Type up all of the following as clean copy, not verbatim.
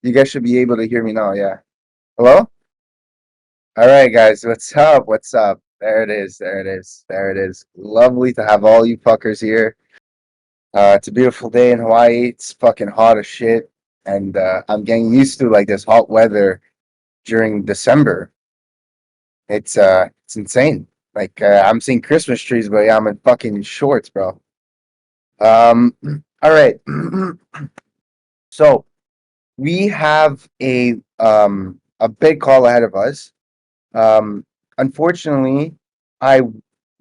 You guys should be able to hear me now. Yeah. Hello? All right, guys. What's up? What's up? There it is. There it is. There it is. Lovely to have all you fuckers here. It's a beautiful day in Hawaii. It's fucking hot as shit. And I'm getting used to like this hot weather during December. It's insane. Like I'm seeing Christmas trees, but yeah, I'm in fucking shorts, bro. Um all right. So we have a big call ahead of us. Um, Unfortunately, I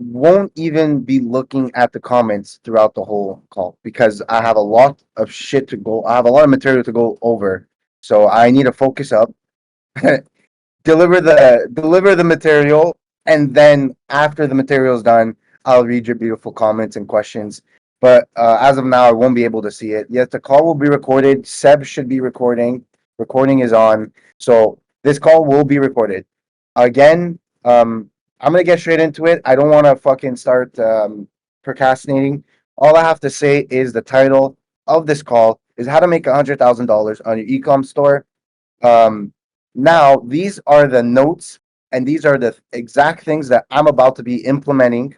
won't even be looking at the comments throughout the whole call because I have a lot of shit to go. I have a lot of material to go over, so I need to focus up, deliver the material, and then after the material is done, I'll read your beautiful comments and questions. But as of now, I won't be able to see it. Yes, the call will be recorded. Seb should be recording. Recording is on, so this call will be recorded. Again, I'm gonna get straight into it. I don't want to fucking start procrastinating. All I have to say is the title of this call is how to make $100,000 on your ecom store. Um, Now, these are the notes and these are the exact things that I'm about to be implementing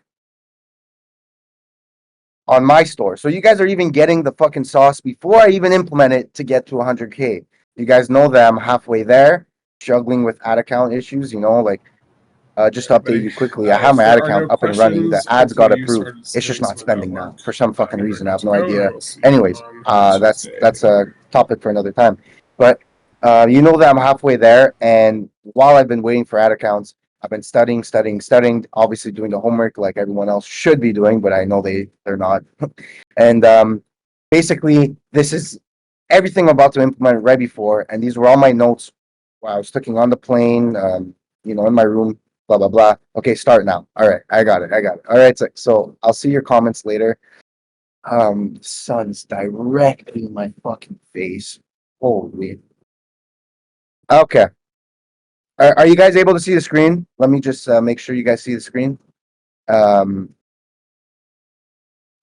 on my store. So you guys are even getting the fucking sauce before I even implement it to get to 100K. You guys know that I'm halfway there, struggling with ad account issues, like just to update you quickly, I have If my ad there are account no up and running. The questions, ads got hopefully you approved. started It's just space not with that spending one. now for some fucking You're reason. I good have to no go, and idea. I'll see you Anyways, on that's Tuesday. that's a topic for another time. But you know that I'm halfway there, and while I've been waiting for ad accounts, I've been studying. Obviously, doing the homework like everyone else should be doing, but I know they're not. And basically, this is everything I'm about to implement right before, and these were all my notes while I was sticking on the plane. In my room, blah blah blah. Okay, start now. All right, I got it. I got it. All right, so I'll see your comments later. Sun's directly in my fucking face. Holy. Okay. Are you guys able to see the screen? Let me just make sure you guys see the screen. Um,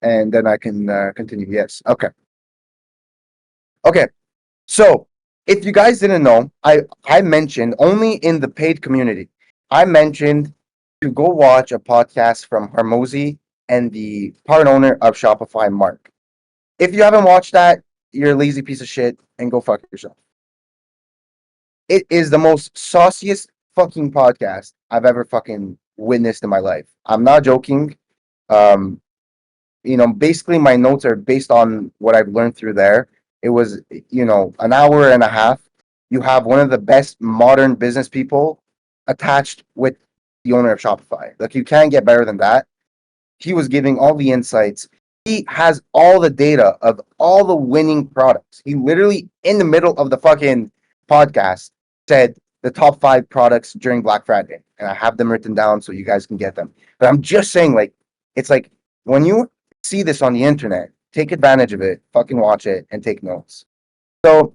and then I can continue. Yes. Okay. Okay. So, if you guys didn't know, I mentioned only in the paid community. I mentioned to go watch a podcast from Harmozy and the part owner of Shopify, Mark. If you haven't watched that, you're a lazy piece of shit and go fuck yourself. It is the most sauciest fucking podcast I've ever fucking witnessed in my life. I'm not joking. Um, basically my notes are based on what I've learned through there. It was, an hour and a half. You have one of the best modern business people attached with the owner of Shopify. Like you can't get better than that. He was giving all the insights. He has all the data of all the winning products. He literally in the middle of the fucking podcast said the top 5 products during Black Friday. And I have them written down so you guys can get them. But I'm just saying, like, it's like when you see this on the internet, take advantage of it, fucking watch it, and take notes. So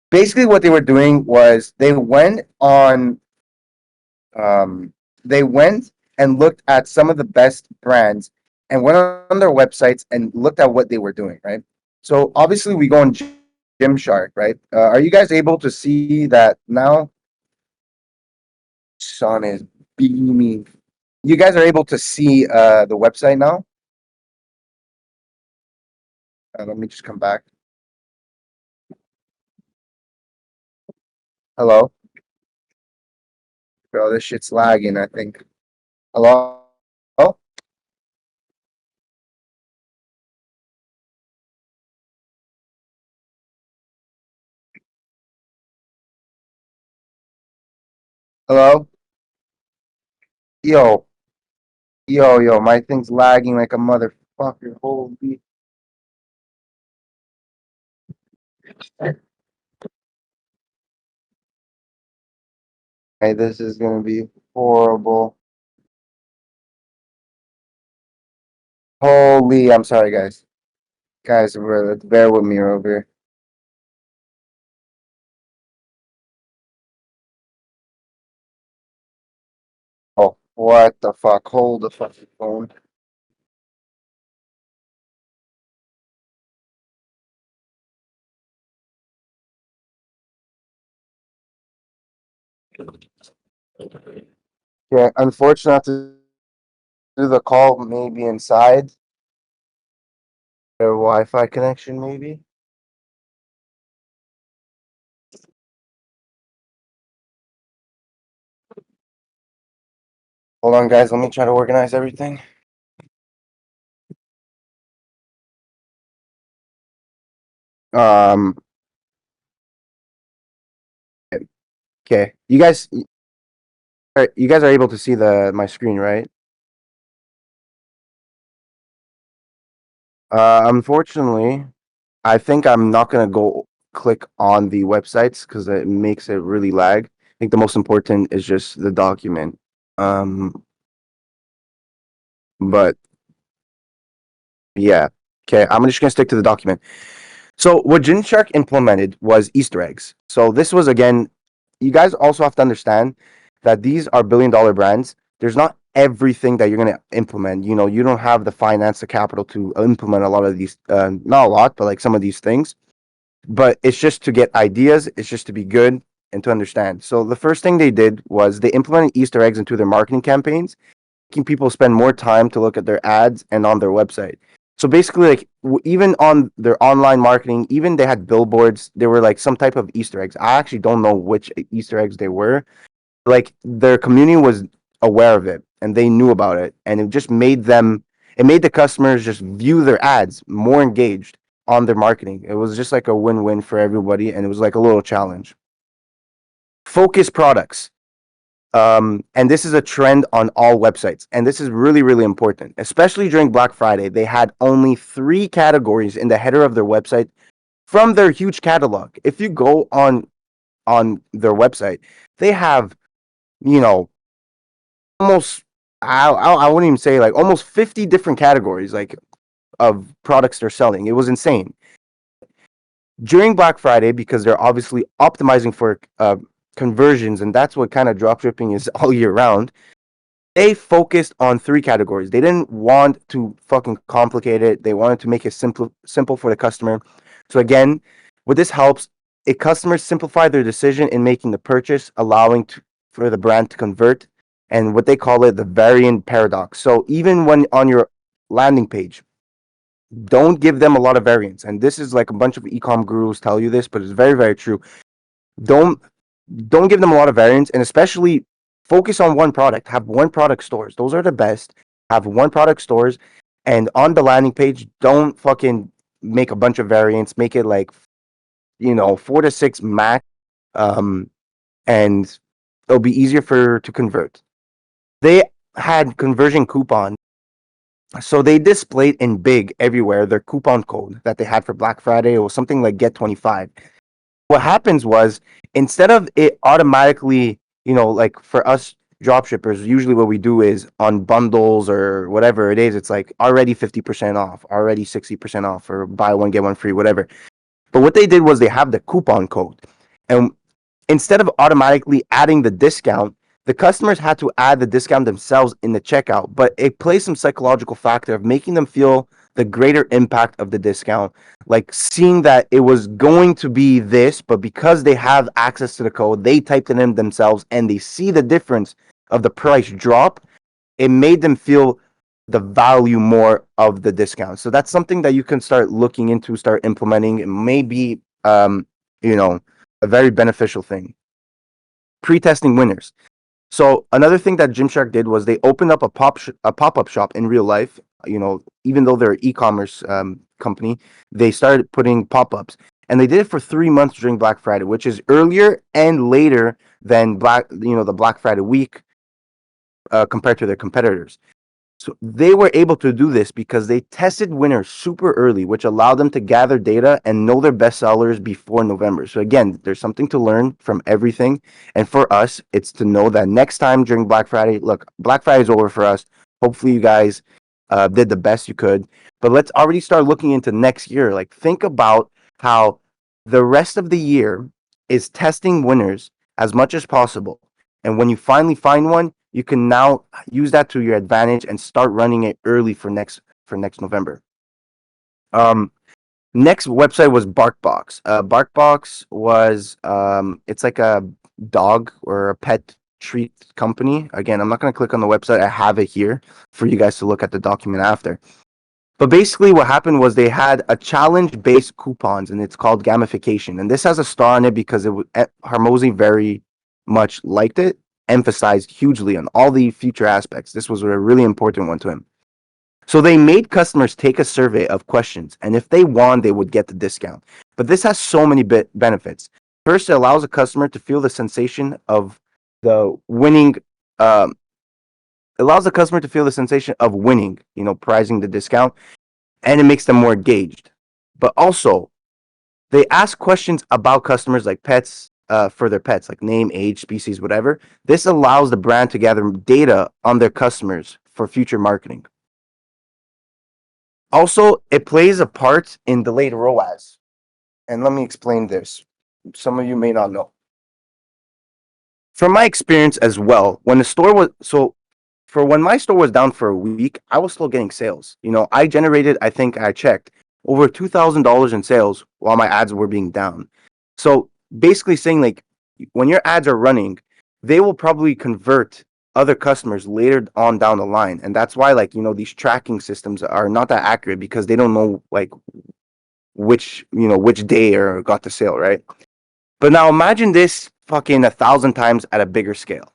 basically what they were doing was they went and looked at some of the best brands and went on their websites and looked at what they were doing, right? So obviously we go on Gymshark, right? Are you guys able to see that now? Sun is beaming. You guys are able to see the website now? Let me just come back. Hello? Bro, this shit's lagging, I think. Hello? Hello? Yo, yo, my thing's lagging like a motherfucker. Holy. Hey, this is gonna be horrible. Holy, I'm sorry, guys. Guys, bear with me over here. Oh, what the fuck? Hold the fucking phone. Yeah, unfortunately, do the call maybe inside their Wi-Fi connection, maybe. Hold on, guys. Let me try to organize everything. Um. Okay. You guys are able to see the my screen, right? Unfortunately, I think I'm not gonna go click on the websites because it makes it really lag. I think the most important is just the document. Um, but yeah, okay. I'm just gonna stick to the document. So what Gymshark implemented was Easter eggs. So this was again, you guys also have to understand that these are billion-dollar brands. There's not everything that you're gonna implement. You know, you don't have the finance, the capital to implement a lot of these. Not a lot, but like some of these things. But it's just to get ideas. It's just to be good and to understand. So the first thing they did was they implemented Easter eggs into their marketing campaigns, making people spend more time to look at their ads and on their website. So basically, like even on their online marketing, even they had billboards. There were like some type of Easter eggs. I actually don't know which Easter eggs they were. Like their community was aware of it and they knew about it, and it just made them. It made the customers just view their ads more engaged on their marketing. It was just like a win-win for everybody, and it was like a little challenge. Focus products. And this is a trend on all websites. And this is really, really important, especially during Black Friday. They had only 3 categories in the header of their website from their huge catalog. If you go on their website, they have, you know, almost I wouldn't even say like almost 50 different categories like of products they're selling. It was insane. During Black Friday, because they're obviously optimizing for conversions, and that's what kind of dropshipping is all year round. They focused on 3 categories. They didn't want to fucking complicate it. They wanted to make it simple for the customer. So again, what this helps, it customers simplify their decision in making the purchase, allowing for the brand to convert, and what they call it the variant paradox. So even when on your landing page, don't give them a lot of variants. And this is like a bunch of ecom gurus tell you this, but it's very, very true. Don't don't give them a lot of variants, and especially focus on one product. Have one product stores. Those are the best. Have one product stores, and on the landing page, don't fucking make a bunch of variants. Make it like 4 to 6 max, um, and it'll be easier for to convert. They had conversion coupons, so they displayed in big everywhere their coupon code that they had for Black Friday. It was something like Get 25. What happens was, instead of it automatically, like for us drop shippers, usually what we do is on bundles or whatever it is, it's like already 50% off, already 60% off, or buy one get one free, whatever. But what they did was they have the coupon code, and instead of automatically adding the discount, the customers had to add the discount themselves in the checkout. But it plays some psychological factor of making them feel the greater impact of the discount, like seeing that it was going to be this, but because they have access to the code, they typed it in themselves and they see the difference of the price drop. It made them feel the value more of the discount. So that's something that you can start looking into, start implementing. It may be, a very beneficial thing. Pre-testing winners. So another thing that Gymshark did was they opened up a pop-up shop in real life. Even though they're an e-commerce company, they started putting pop-ups, and they did it for 3 months during Black Friday, which is earlier and later than the Black Friday week, compared to their competitors. So they were able to do this because they tested winners super early, which allowed them to gather data and know their best sellers before November. So again, there's something to learn from everything. And for us, it's to know that next time during Black Friday, look, Black Friday is over for us. Hopefully you guys did the best you could. But let's already start looking into next year. Like, think about how the rest of the year is testing winners as much as possible. And when you finally find one, you can now use that to your advantage and start running it early for next November. Um, Next website was BarkBox. BarkBox was it's like a dog or a pet treat company. Again, I'm not going to click on the website. I have it here for you guys to look at the document after. But basically what happened was they had a challenge-based coupons, and it's called gamification. And this has a star on it because Hormozi very much liked it, emphasized hugely on all the future aspects. This was a really important one to him. So they made customers take a survey of questions, and if they won, they would get the discount. But this has so many benefits. First, it allows a customer to feel the sensation of the winning. Um, allows the customer to feel the sensation of winning, prizing the discount, and it makes them more engaged. But also, they ask questions about customers like pets, for their pets, like name, age, species, whatever. This allows the brand to gather data on their customers for future marketing. Also, it plays a part in delayed ROAS. And let me explain this. Some of you may not know. From my experience as well, when my store was down for a week, I was still getting sales. I generated, I think I checked, over $2,000 in sales while my ads were being down. So basically saying, like, when your ads are running, they will probably convert other customers later on down the line. And that's why, like, these tracking systems are not that accurate because they don't know, like, which day or got the sale, right? But now imagine this fucking 1,000 times at a bigger scale.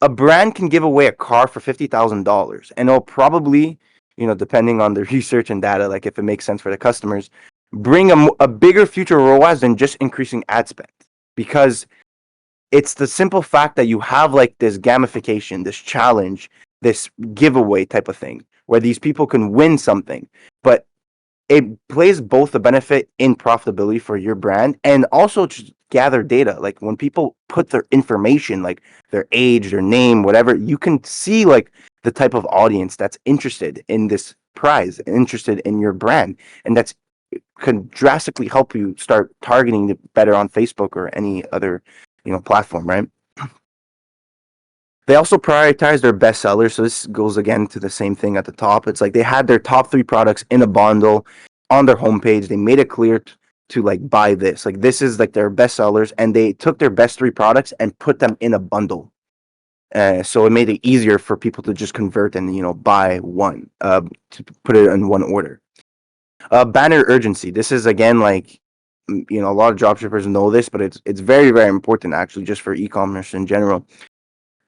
A brand can give away a car for $50,000, and it'll probably, depending on the research and data, like if it makes sense for the customers, bring a bigger future ROAS than just increasing ad spend. Because it's the simple fact that you have like this gamification, this challenge, this giveaway type of thing, where these people can win something, but it plays both the benefit in profitability for your brand and also to gather data. Like when people put their information, like their age, their name, whatever, you can see like the type of audience that's interested in this prize, interested in your brand, and that's can drastically help you start targeting it better on Facebook or any other, platform, right? They also prioritize their best sellers. So this goes again to the same thing at the top. It's like they had their top 3 products in a bundle on their homepage. They made it clear to like buy this. Like this is like their best sellers, and they took their best 3 products and put them in a bundle. So it made it easier for people to just convert and buy one, to put it in one order. Banner urgency. This is again like a lot of dropshippers know this, but it's very, very important actually just for e-commerce in general.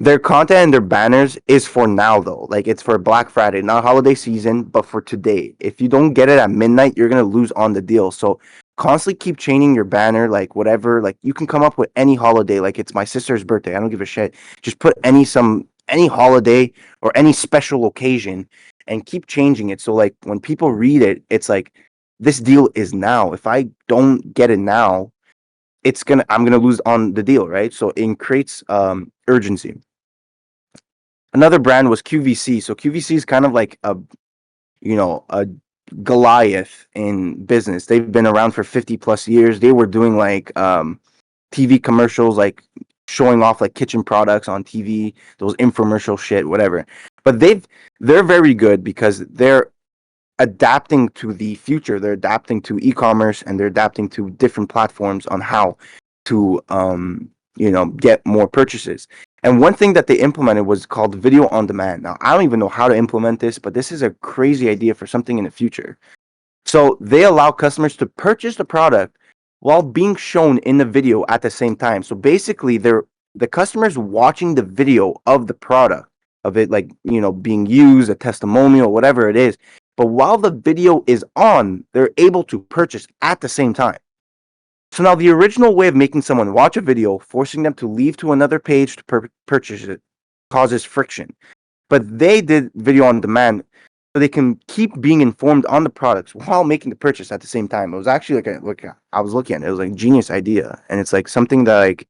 Their content and their banners is for now though. Like it's for Black Friday, not holiday season, but for today. If you don't get it at midnight, you're gonna lose on the deal. So constantly keep changing your banner, like whatever. Like you can come up with any holiday. Like it's my sister's birthday. I don't give a shit. Just put any holiday or any special occasion and keep changing it. So like when people read it, it's like this deal is now. If I don't get it now, I'm gonna lose on the deal, right? So it creates urgency. Another brand was QVC. So QVC is kind of like a Goliath in business. They've been around for 50 plus years. They were doing like TV commercials, like showing off like kitchen products on TV, those infomercial shit, whatever. But they're very good because they're adapting to the future. They're adapting to e-commerce, and they're adapting to different platforms on how to get more purchases. And one thing that they implemented was called video on demand. Now, I don't even know how to implement this, but this is a crazy idea for something in the future. So they allow customers to purchase the product while being shown in the video at the same time. So basically, the customer's watching the video of the product, of it like, being used, a testimonial, whatever it is. But while the video is on, they're able to purchase at the same time. So now the original way of making someone watch a video, forcing them to leave to another page to purchase it, causes friction. But they did video on demand so they can keep being informed on the products while making the purchase at the same time. It was actually I was looking at it. It was like a genius idea. And it's like something that, like,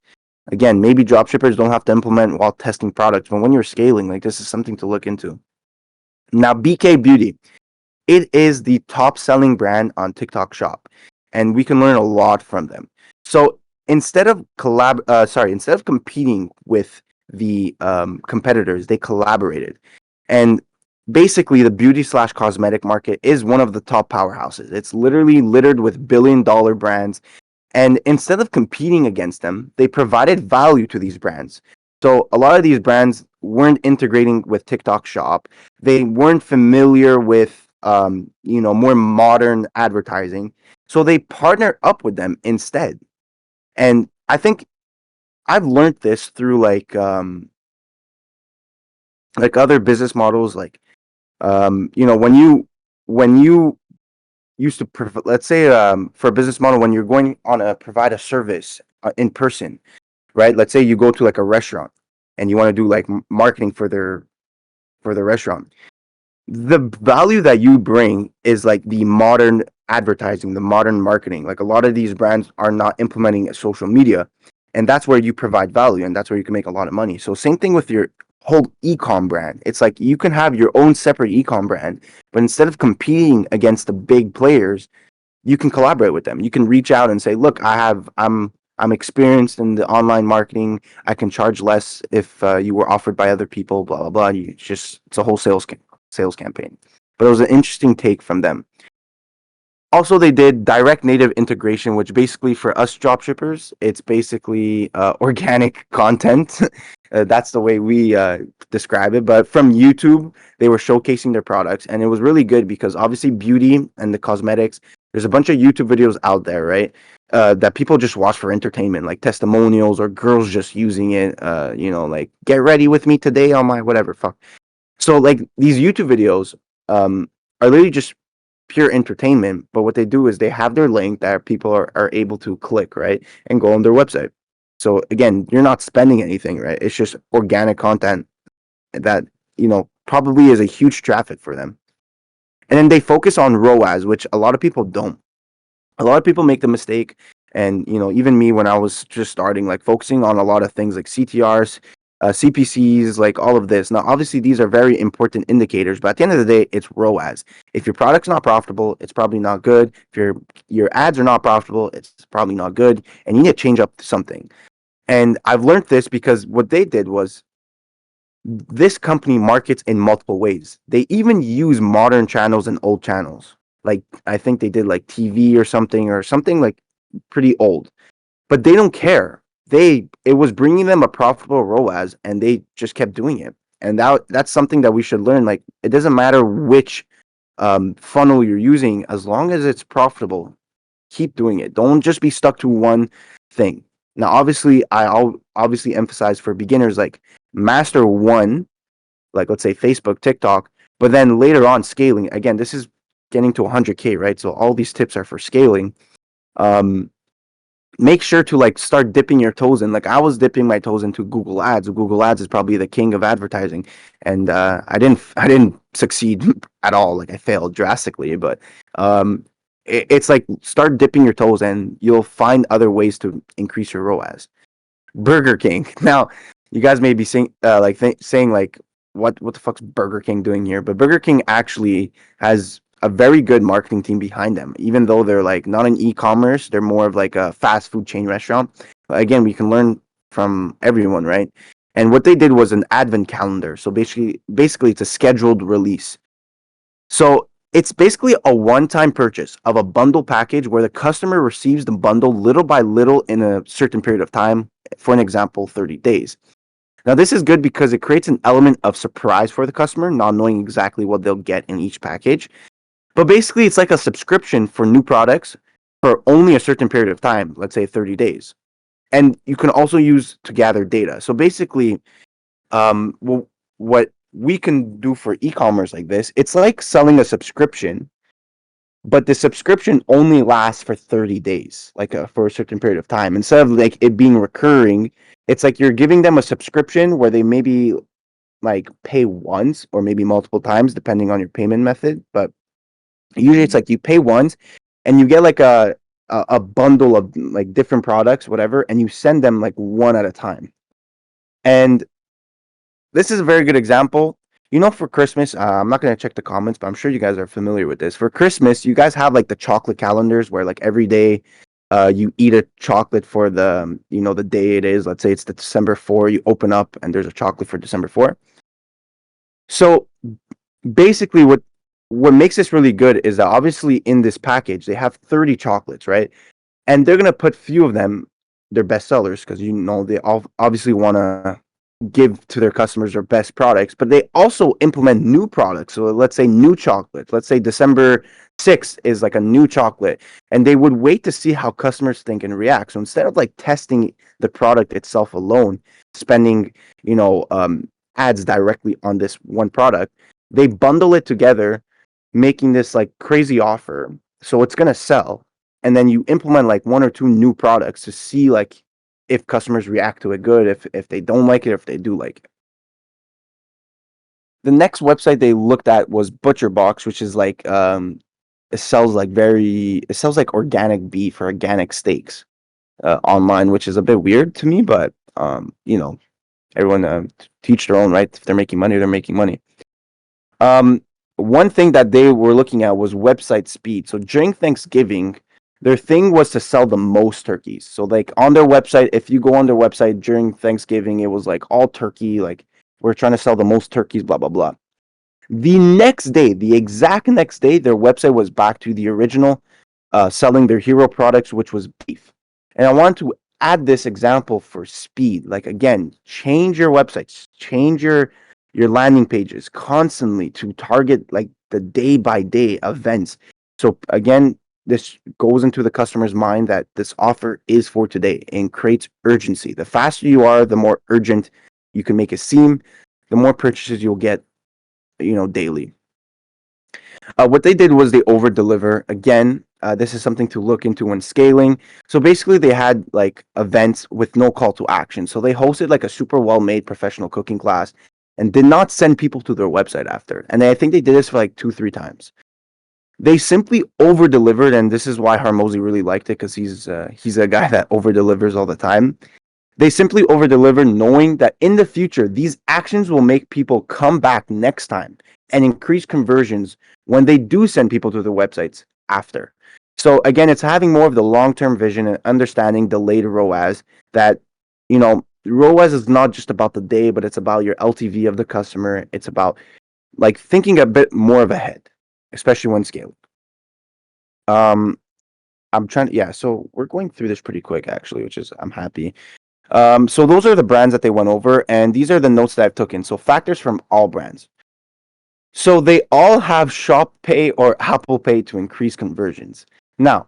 again, maybe dropshippers don't have to implement while testing products. But when you're scaling, like, this is something to look into. Now, BK Beauty. It is the top selling brand on TikTok Shop, and we can learn a lot from them. So instead of competing with the competitors, they collaborated. And basically, the beauty/cosmetic market is one of the top powerhouses. It's literally littered with $1 billion brands. And instead of competing against them, they provided value to these brands. So a lot of these brands weren't integrating with TikTok Shop. They weren't familiar with more modern advertising. So they partner up with them instead. And I think I've learned this through like other business models, like when you used to let's say for a business model, when you're going on a provide a service in person, right? Let's say you go to like a restaurant and you want to do like marketing for their restaurant. The value that you bring is like the modern advertising, the modern marketing. Like a lot of these brands are not implementing social media, and that's where you provide value, and that's where you can make a lot of money. So same thing with your whole ecom brand. It's like you can have your own separate ecom brand, but instead of competing against the big players, you can collaborate with them. You can reach out and say, "Look, I'm experienced in the online marketing. I can charge less if you were offered by other people." Blah blah blah. It's a whole sales campaign. But it was an interesting take from them. Also, they did direct native integration, which basically for us dropshippers, it's basically organic content. That's the way we describe it. But from YouTube, they were showcasing their products, and it was really good because obviously beauty and the cosmetics, there's a bunch of YouTube videos out there, right? That people just watch for entertainment, like testimonials or girls just using it. Like get ready with me today on my whatever. Fuck. So like these YouTube videos are literally just pure entertainment, but what they do is they have their link that people are able to click, right, and go on their website. So again, you're not spending anything, right? It's just organic content that probably is a huge traffic for them. And then they focus on ROAS, which a lot of people don't. A lot of people make the mistake, and even me when I was just starting, like focusing on a lot of things like CTRs, CPCs, like all of this. Now obviously these are very important indicators, but at the end of the day, it's ROAS. If your product's not profitable, it's probably not good. If your ads are not profitable, it's probably not good, and you need to change up something. And I've learned this because what they did was, this company markets in multiple ways. They even use modern channels and old channels. Like I think they did like TV or something like pretty old. But they don't care. It was bringing them a profitable ROAS, and they just kept doing it. And that's something that we should learn. Like it doesn't matter which funnel you're using, as long as it's profitable, keep doing it. Don't just be stuck to one thing. Now, obviously, I'll obviously emphasize for beginners, like master one, like let's say Facebook, TikTok, but then later on scaling. Again, this is getting to 100K, right? So all these tips are for scaling. Make sure to like start dipping your toes in. Like I was dipping my toes into Google Ads. Google Ads is probably the king of advertising, and I didn't succeed at all. Like I failed drastically, but it's like start dipping your toes, and you'll find other ways to increase your ROAS. Burger King. Now, you guys may be saying saying like, what the fuck's Burger King doing here? But Burger King actually has a very good marketing team behind them. Even though they're like not in e-commerce, they're more of like a fast food chain restaurant. But again, we can learn from everyone, right? And what they did was an advent calendar. So basically it's a scheduled release. So it's basically a one-time purchase of a bundle package where the customer receives the bundle little by little in a certain period of time. For an example, 30 days. Now, this is good because it creates an element of surprise for the customer, not knowing exactly what they'll get in each package. But basically, it's like a subscription for new products for only a certain period of time, let's say 30 days. And you can also use to gather data. So basically, what we can do for e-commerce like this, it's like selling a subscription, but the subscription only lasts for 30 days, like for a certain period of time. Instead of like it being recurring, it's like you're giving them a subscription where they maybe like pay once or maybe multiple times, depending on your payment method. But usually it's like you pay once and you get like a bundle of like different products, whatever, and you send them like one at a time. And this is a very good example. For Christmas, I'm not going to check the comments, but I'm sure you guys are familiar with this. For Christmas, you guys have like the chocolate calendars where like every day you eat a chocolate for the day it is. Let's say it's the December 4, you open up and there's a chocolate for December 4. So basically what makes this really good is that obviously in this package, they have 30 chocolates, right? and they're gonna put few of them their best sellers because they all obviously want to give to their customers their best products, but they also implement new products. So let's say new chocolate. Let's say December 6th is like a new chocolate, and they would wait to see how customers think and react. So instead of like testing the product itself alone, spending ads directly on this one product, they bundle it together, making this like crazy offer. So it's gonna sell, and then you implement like one or two new products to see like if customers react to it good, if they don't like it, if they do like it. The next website they looked at was Butcher Box, which is like it sells like organic beef or organic steaks online, which is a bit weird to me, but everyone teach their own, right? If they're making money, they're making money. One thing that they were looking at was website speed. So during Thanksgiving, their thing was to sell the most turkeys. So like on their website, if you go on their website during Thanksgiving, it was like all turkey, like we're trying to sell the most turkeys, blah, blah, blah. The next day, the exact next day, their website was back to the original, selling their hero products, which was beef. And I want to add this example for speed. Like again, change your websites, change your landing pages constantly to target like the day by day events. So again, this goes into the customer's mind that this offer is for today and creates urgency. The faster you are, the more urgent you can make it seem, the more purchases you'll get, daily. What they did was they over deliver. Again, this is something to look into when scaling. So basically, they had like events with no call to action. So they hosted like a super well made professional cooking class and did not send people to their website after. And I think they did this for like 2-3 times. They simply over delivered, and this is why Harmozy really liked it because he's a guy that over delivers all the time. They simply over deliver, knowing that in the future, these actions will make people come back next time and increase conversions when they do send people to their websites after. So again, it's having more of the long-term vision and understanding delayed ROAS that, ROAS is not just about the day, but it's about your LTV of the customer. It's about like thinking a bit more of ahead, especially when scaling. I'm trying, yeah, so we're going through this pretty quick actually, which is, I'm happy. So those are the brands that they went over, and these are the notes that I've taken. So factors from all brands. So they all have Shop Pay or Apple Pay to increase conversions. Now,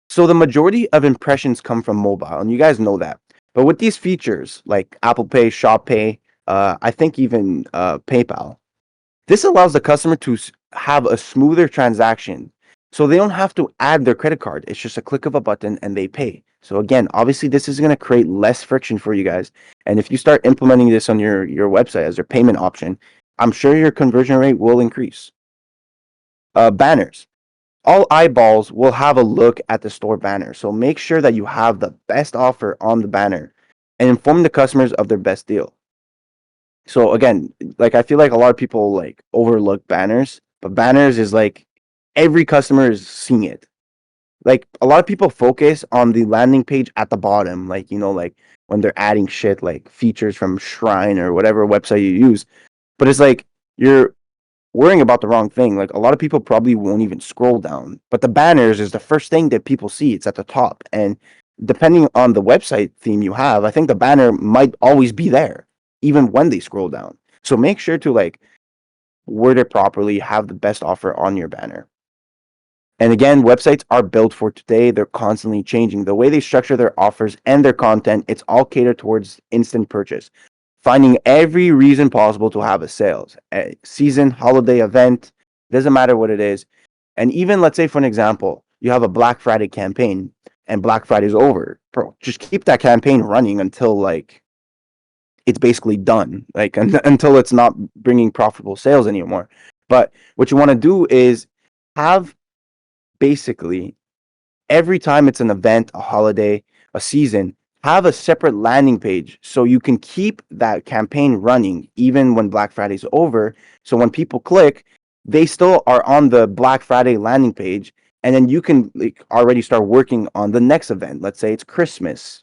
so the majority of impressions come from mobile, and you guys know that. But with these features like Apple Pay, Shop Pay, I think even PayPal, this allows the customer to have a smoother transaction. So they don't have to add their credit card. It's just a click of a button and they pay. So again, obviously this is going to create less friction for you guys. And if you start implementing this on your website as your payment option, I'm sure your conversion rate will increase. Banners. All eyeballs will have a look at the store banner. So make sure that you have the best offer on the banner and inform the customers of their best deal. So again, like I feel like a lot of people like overlook banners, but banners is like every customer is seeing it. Like a lot of people focus on the landing page at the bottom, like like when they're adding shit like features from Shrine or whatever website you use. But it's like you're worrying about the wrong thing. Like a lot of people probably won't even scroll down, but the banners is the first thing that people see. It's at the top, and depending on the website theme you have, I think the banner might always be there, even when they scroll down. So make sure to like word it properly, have the best offer on your banner. And again, websites are built for today. They're constantly changing. The way they structure their offers and their content, it's all catered towards instant purchase. Finding every reason possible to have a sales, a season, holiday event, doesn't matter what it is. And even let's say for an example, you have a Black Friday campaign and Black Friday's over. Bro, just keep that campaign running until like it's basically done, like until it's not bringing profitable sales anymore. But what you want to do is have basically every time it's an event, a holiday, a season, have a separate landing page so you can keep that campaign running even when Black Friday's over. So when people click, they still are on the Black Friday landing page, and then you can like already start working on the next event. Let's say it's Christmas,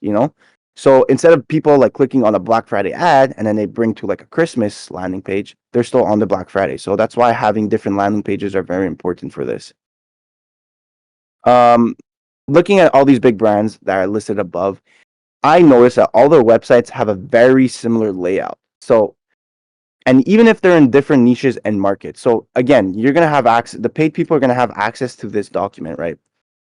So instead of people like clicking on a Black Friday ad and then they bring to like a Christmas landing page, they're still on the Black Friday. So that's why having different landing pages are very important for this. looking at all these big brands that are listed above, I noticed that all their websites have a very similar layout. So, and even if they're in different niches and markets. So again, you're going to have access, the paid people are going to have access to this document, right?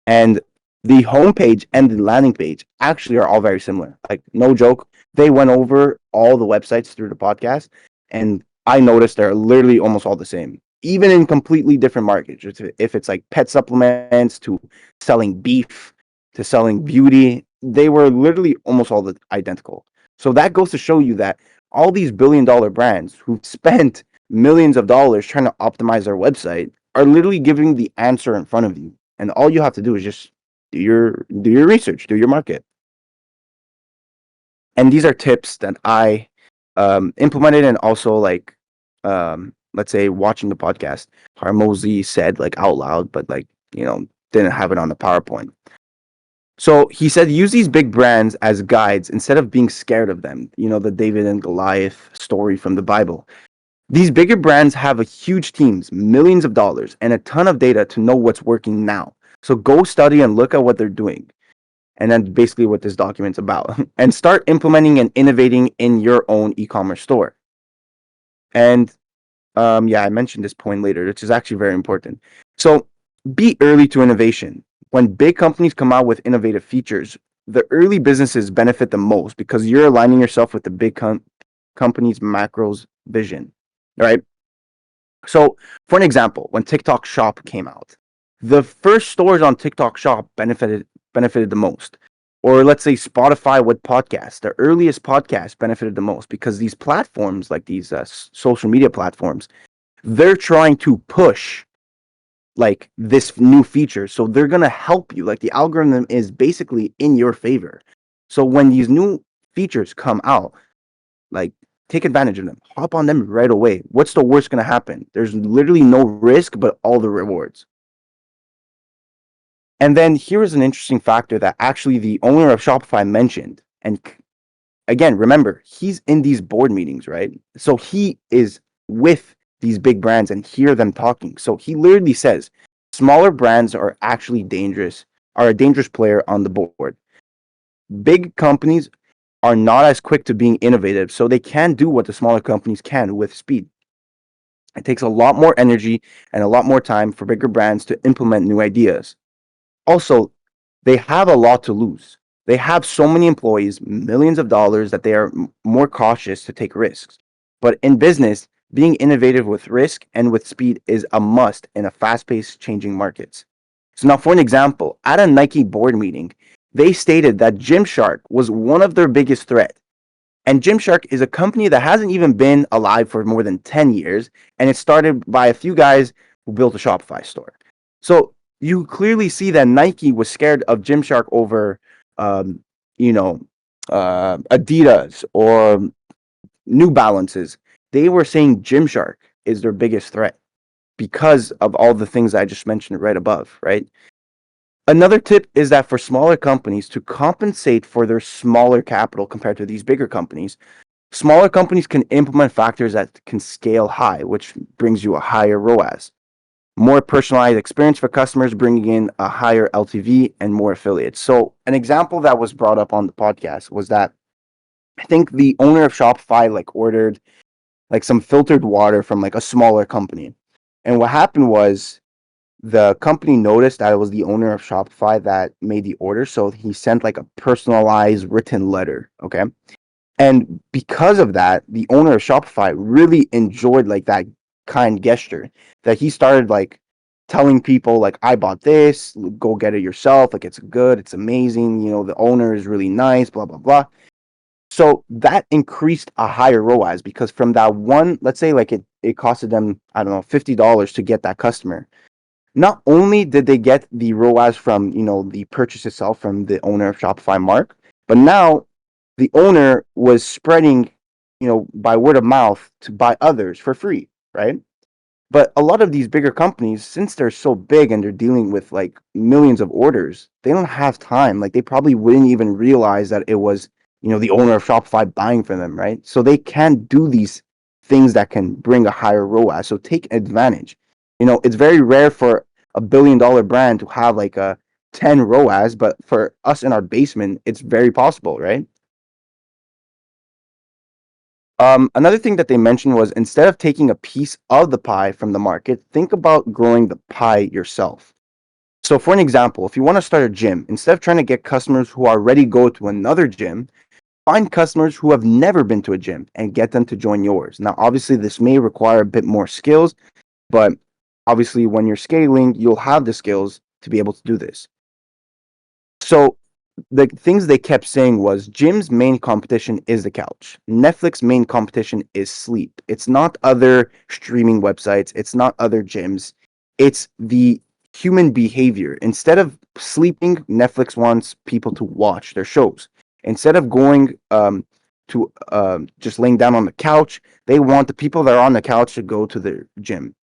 And the homepage and the landing page actually are all very similar. Like, no joke, they went over all the websites through the podcast, and I noticed they're literally almost all the same, even in completely different markets. If it's like pet supplements to selling beef to selling beauty, they were literally almost all identical. So that goes to show you that all these billion-dollar brands who've spent millions of dollars trying to optimize their website are literally giving the answer in front of you. And all you have to do is just do your research, do your market. And these are tips that I implemented, and also like let's say watching the podcast, Harmozy said like out loud, but like, didn't have it on the PowerPoint. So he said, use these big brands as guides instead of being scared of them. The David and Goliath story from the Bible. These bigger brands have a huge teams, millions of dollars, and a ton of data to know what's working now. So go study and look at what they're doing. And then basically what this document's about. And start implementing and innovating in your own e-commerce store. And yeah, I mentioned this point later, which is actually very important. So be early to innovation. When big companies come out with innovative features, the early businesses benefit the most because you're aligning yourself with the big company's macros vision, right? So for an example, when TikTok Shop came out, the first stores on TikTok Shop benefited the most. Or let's say Spotify with podcasts, the earliest podcast benefited the most because these platforms, like these social media platforms, they're trying to push like this new feature. So they're going to help you. Like the algorithm is basically in your favor. So when these new features come out, like take advantage of them, hop on them right away. What's the worst going to happen? There's literally no risk, but all the rewards. And then here is an interesting factor that actually the owner of Shopify mentioned. And again, remember, he's in these board meetings, right? So he is with these big brands and hear them talking. So he literally says, smaller brands are actually are a dangerous player on the board. Big companies are not as quick to being innovative, so they can't do what the smaller companies can with speed. It takes a lot more energy and a lot more time for bigger brands to implement new ideas. Also, they have a lot to lose. They have so many employees, millions of dollars, that they are more cautious to take risks. But in business, being innovative with risk and with speed is a must in a fast-paced changing markets. So now for an example, at a Nike board meeting, they stated that Gymshark was one of their biggest threats. And Gymshark is a company that hasn't even been alive for more than 10 years, and it started by a few guys who built a Shopify store. So you clearly see that Nike was scared of Gymshark over, Adidas or New Balances. They were saying Gymshark is their biggest threat because of all the things I just mentioned right above, right? Another tip is that for smaller companies to compensate for their smaller capital compared to these bigger companies, smaller companies can implement factors that can scale high, which brings you a higher ROAS. More personalized experience for customers, bringing in a higher LTV and more affiliates. So an example that was brought up on the podcast was that I think the owner of Shopify ordered some filtered water from a smaller company. And what happened was the company noticed that it was the owner of Shopify that made the order. So he sent a personalized written letter. Okay. And because of that, the owner of Shopify really enjoyed that kind gesture, that he started telling people I bought this, go get it yourself. It's good. It's amazing. The owner is really nice, blah, blah, blah. So that increased a higher ROAS because from that one, let's say it costed them, I don't know, $50 to get that customer. Not only did they get the ROAS from, the purchase itself from the owner of Shopify Mark, but now the owner was spreading, by word of mouth to buy others for free, right? But a lot of these bigger companies, since they're so big and they're dealing with millions of orders, they don't have time. They probably wouldn't even realize that it was, the owner of Shopify buying for them, right? So they can't do these things that can bring a higher ROAS. So take advantage. It's very rare for a $1 billion brand to have a 10 ROAS, but for us in our basement, it's very possible, right? Another thing that they mentioned was instead of taking a piece of the pie from the market, think about growing the pie yourself. So, for an example, if you want to start a gym, instead of trying to get customers who already go to another gym, find customers who have never been to a gym and get them to join yours. Now, obviously, this may require a bit more skills, but obviously, when you're scaling, you'll have the skills to be able to do this. So, the things they kept saying was gym's main competition is the couch. Netflix main competition is sleep. It's not other streaming websites. It's not other gyms. It's the human behavior. Instead of sleeping, Netflix wants people to watch their shows. Instead of going to just laying down on the couch, they want the people that are on the couch to go to the gym.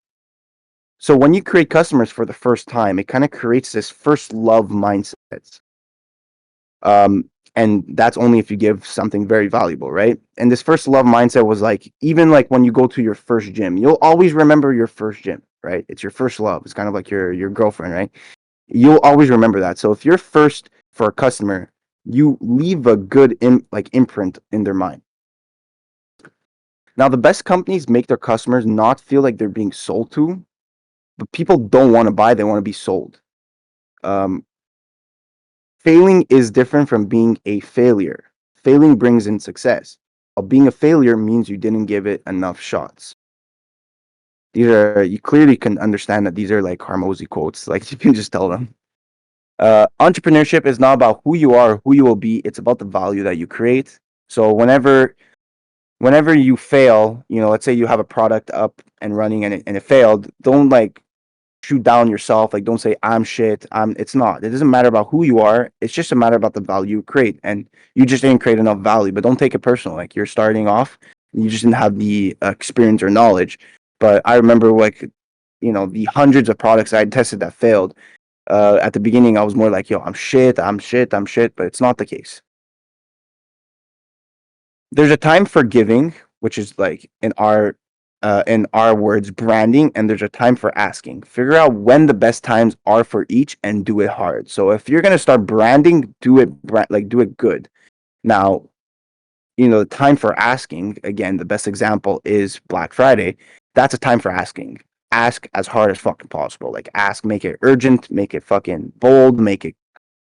So when you create customers for the first time, it kind of creates this first love mindset. And that's only if you give something very valuable, right? And this first love mindset was like, even like when you go to your first gym, you'll always remember your first gym, right? It's your first love. It's kind of like your girlfriend, right? You'll always remember that. So if you're first for a customer, you leave a good imprint in their mind. Now, the best companies make their customers not feel like they're being sold to, but people don't want to buy; they want to be sold. Um, Failing is different from being a failure. Failing brings in success, while being a failure means you didn't give it enough shots. You clearly can understand that these are like Hormozy quotes. Like you can just tell them. Entrepreneurship is not about who you are or who you will be. It's about the value that you create. So whenever you fail, let's say you have a product up and running and it failed, don't like shoot down yourself. Like don't say I'm shit. It's not. It doesn't matter about who you are. It's just a matter about the value you create. And you just didn't create enough value, but don't take it personal. Like you're starting off, you just didn't have the experience or knowledge. But I remember the hundreds of products I had tested that failed. At the beginning, I was more like, yo, I'm shit, but it's not the case. There's a time for giving, which is like in our words, branding, and there's a time for asking. Figure out when the best times are for each and do it hard. So if you're gonna start branding, do it good. Now, the time for asking, again, the best example is Black Friday. That's a time for asking. Ask as hard as fucking possible. Like ask, make it urgent, make it fucking bold, make it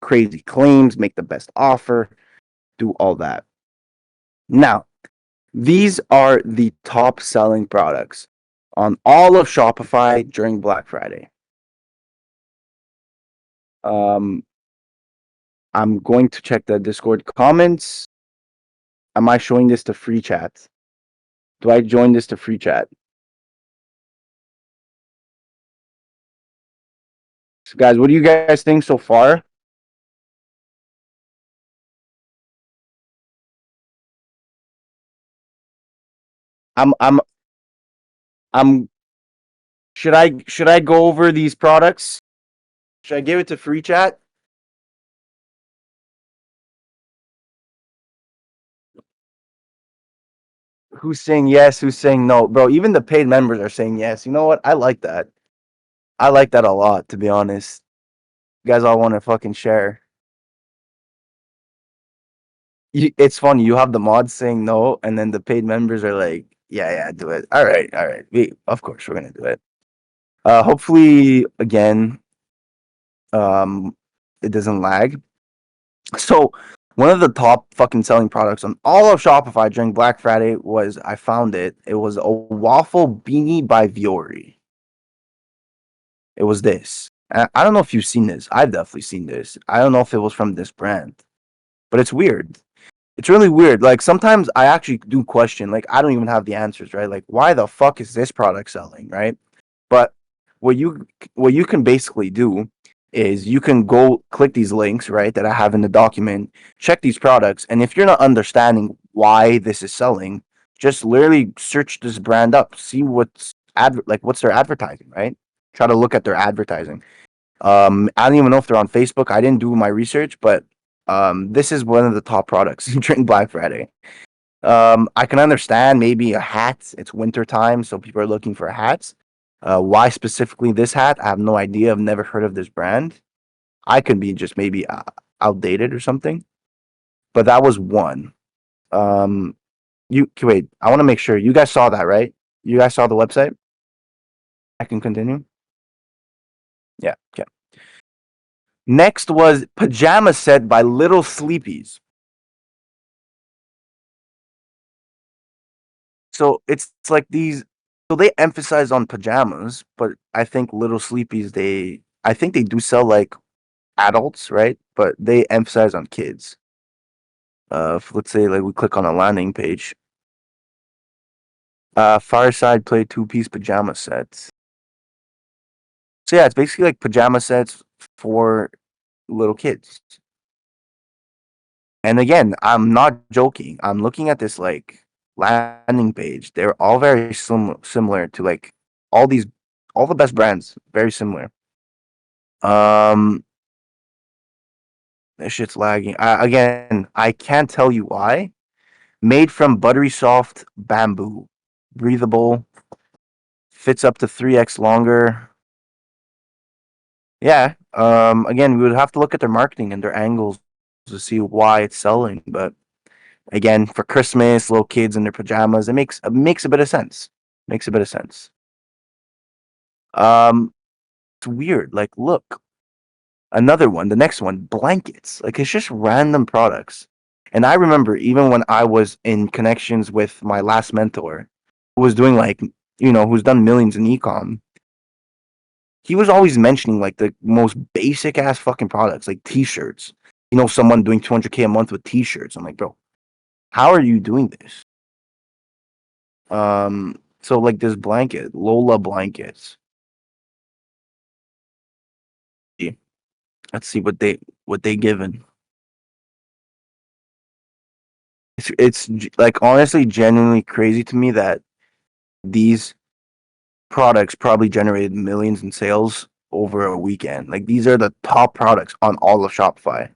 crazy claims, make the best offer, do all that. Now, these are the top selling products on all of Shopify during Black Friday. I'm going to check the Discord comments. Am I showing this to free chat? Do I join this to free chat? So guys, what do you guys think so far? I'm I'm I'm should I go over these products? Should I give it to free chat? Who's saying yes? Who's saying no? Bro, even the paid members are saying yes. You know what? I like that. I like that a lot, to be honest. You guys all want to fucking share. It's funny. You have the mods saying no, and then the paid members are like, yeah, yeah, do it. All right, all right. Of course, we're gonna do it. Hopefully, again, it doesn't lag. So, one of the top fucking selling products on all of Shopify during Black Friday was I found it. It was a waffle beanie by Viore. It was this. I don't know if you've seen this. I've definitely seen this. I don't know if it was from this brand, but it's weird. It's really weird. Like sometimes I actually do question, like I don't even have the answers, right? Like why the fuck is this product selling, right? But what you can basically do is you can go click these links, right, that I have in the document, check these products, and if you're not understanding why this is selling, just literally search this brand up, see what's their advertising, right? Try to look at their advertising. I don't even know if they're on Facebook. I didn't do my research, but this is one of the top products during Black Friday. I can understand maybe a hat. It's winter time, so people are looking for hats. Why specifically this hat? I have no idea. I've never heard of this brand. I could be just maybe outdated or something, but that was one. You okay, wait. I want to make sure you guys saw that, right? You guys saw the website. I can continue. Yeah. Okay. Next was pajama set by Little Sleepies. So it's like these. So they emphasize on pajamas, but I think Little Sleepies I think they do sell like adults, right? But they emphasize on kids. Let's say like we click on a landing page. Fireside play 2-piece pajama sets. So yeah, it's basically like pajama sets for little kids. And again, I'm not joking. I'm looking at this like landing page. They're all very similar to like all these all the best brands, very similar. Um this shit's lagging. Again, I can't tell you why. Made from buttery soft bamboo. Breathable, fits up to 3x longer. Yeah. Again, we would have to look at their marketing and their angles to see why it's selling, but again, for Christmas, little kids in their pajamas, it makes a bit of sense. Makes a bit of sense. Um, it's weird. Like, look, another one, the next one, blankets. Like, it's just random products. And I remember even when I was in connections with my last mentor, who was doing like, who's done millions in ecom, he was always mentioning like the most basic ass fucking products, like t-shirts. Someone doing 200K a month with t-shirts. I'm like, bro, how are you doing this? So like this blanket, Lola blankets. Yeah, let's see what they given. It's like honestly genuinely crazy to me that these products probably generated millions in sales over a weekend. Like these are the top products on all of Shopify.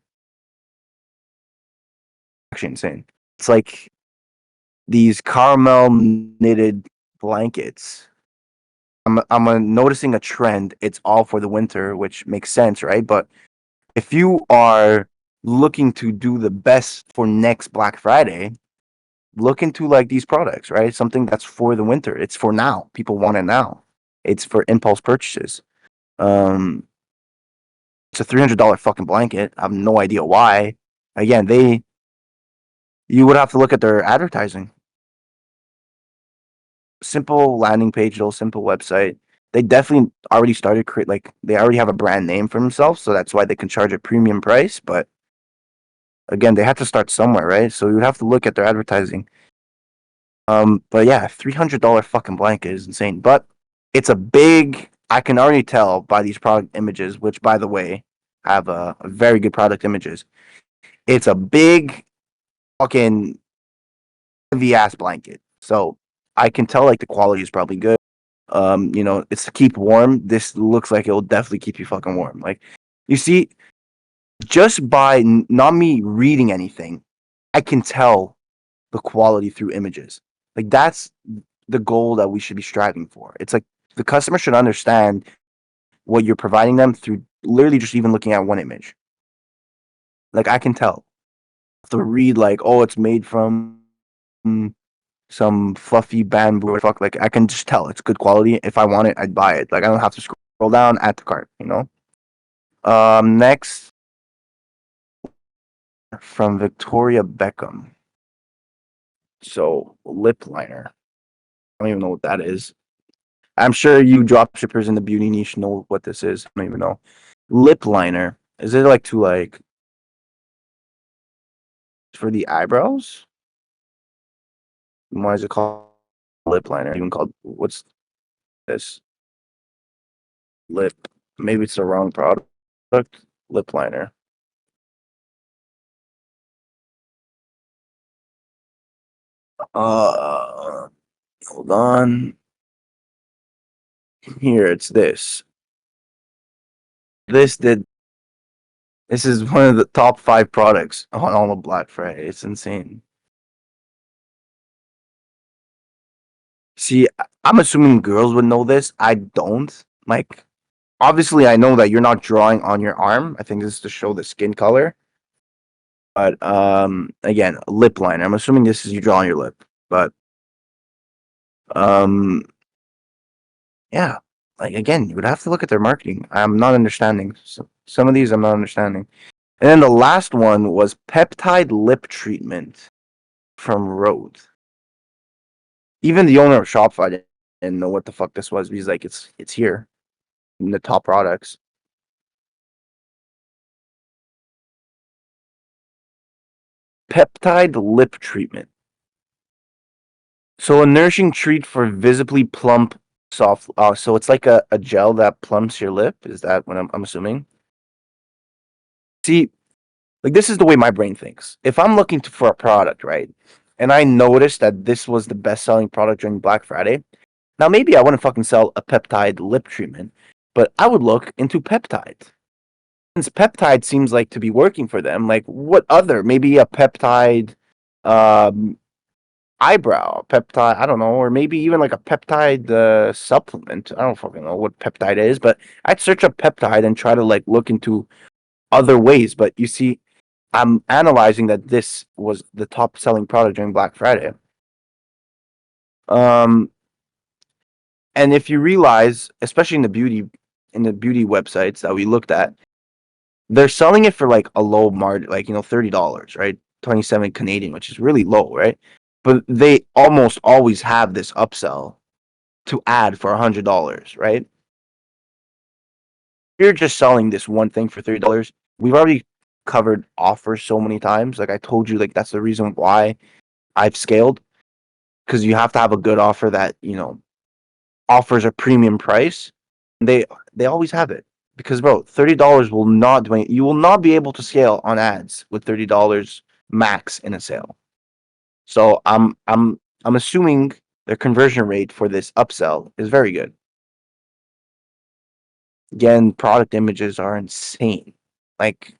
Actually insane. It's like these caramel knitted blankets. I'm noticing a trend. It's all for the winter, which makes sense, right? But if you are looking to do the best for next Black Friday, look into like these products, right? Something that's for the winter. It's for now. People want it now. It's for impulse purchases. Um, it's a $300 fucking blanket. I have no idea why. Again, you would have to look at their advertising. Simple landing page, though, simple website. They definitely already started create like they already have a brand name for themselves, so that's why they can charge a premium price. But again, they have to start somewhere, right? So you would have to look at their advertising. But yeah, $300 fucking blanket is insane. But it's a big. I can already tell by these product images, which by the way have a very good product images. It's a big fucking heavy ass blanket. So I can tell like the quality is probably good. It's to keep warm. This looks like it will definitely keep you fucking warm. Like you see, just by not me reading anything, I can tell the quality through images. Like that's the goal that we should be striving for. It's like the customer should understand what you're providing them through literally just even looking at one image. Like I can tell. To read like, oh, it's made from some fluffy bamboo or fuck. Like I can just tell it's good quality. If I want it, I'd buy it. Like I don't have to scroll down, add to cart. Next from Victoria Beckham. So lip liner. I don't even know what that is. I'm sure you dropshippers in the beauty niche know what this is. I don't even know. Lip liner. Is it like to like for the eyebrows? Why is it called lip liner? Even called what's this? Lip. Maybe it's the wrong product. Lip liner. Hold on. Here, it's this. This did. This is one of the top 5 products on all of Black Friday. It's insane. See, I'm assuming girls would know this. I don't. Like, Obviously, I know that you're not drawing on your arm. I think this is to show the skin color. But again, lip liner. I'm assuming this is you draw on your lip. But um, yeah, like again, you would have to look at their marketing. I'm not understanding. Some of these I'm not understanding. And then the last one was peptide lip treatment from Rode. Even the owner of Shopify didn't know what the fuck this was. He's like, it's here in the top products. Peptide lip treatment. So a nourishing treat for visibly plump, soft. So it's like a gel that plumps your lip. Is that what I'm assuming? See, like this is the way my brain thinks. If I'm looking for a product, right, and I noticed that this was the best-selling product during Black Friday, now maybe I wouldn't fucking sell a peptide lip treatment, but I would look into peptide. Since peptide seems like to be working for them, like what other? Maybe a peptide um eyebrow peptide, I don't know, or maybe even like a peptide supplement. I don't fucking know what peptide is, but I'd search up peptide and try to like look into other ways. But you see, I'm analyzing that this was the top selling product during Black Friday. Um, and if you realize, especially in the beauty websites that we looked at, they're selling it for like a low margin, like $30, right? 27 Canadian, which is really low, right? But they almost always have this upsell to add for $100, right? You're just selling this one thing for $30. We've already covered offers so many times. Like I told you, like that's the reason why I've scaled, because you have to have a good offer that offers a premium price. They always have it because bro, $30 will not do you will not be able to scale on ads with $30 max in a sale. So I'm assuming their conversion rate for this upsell is very good. Again, product images are insane. Like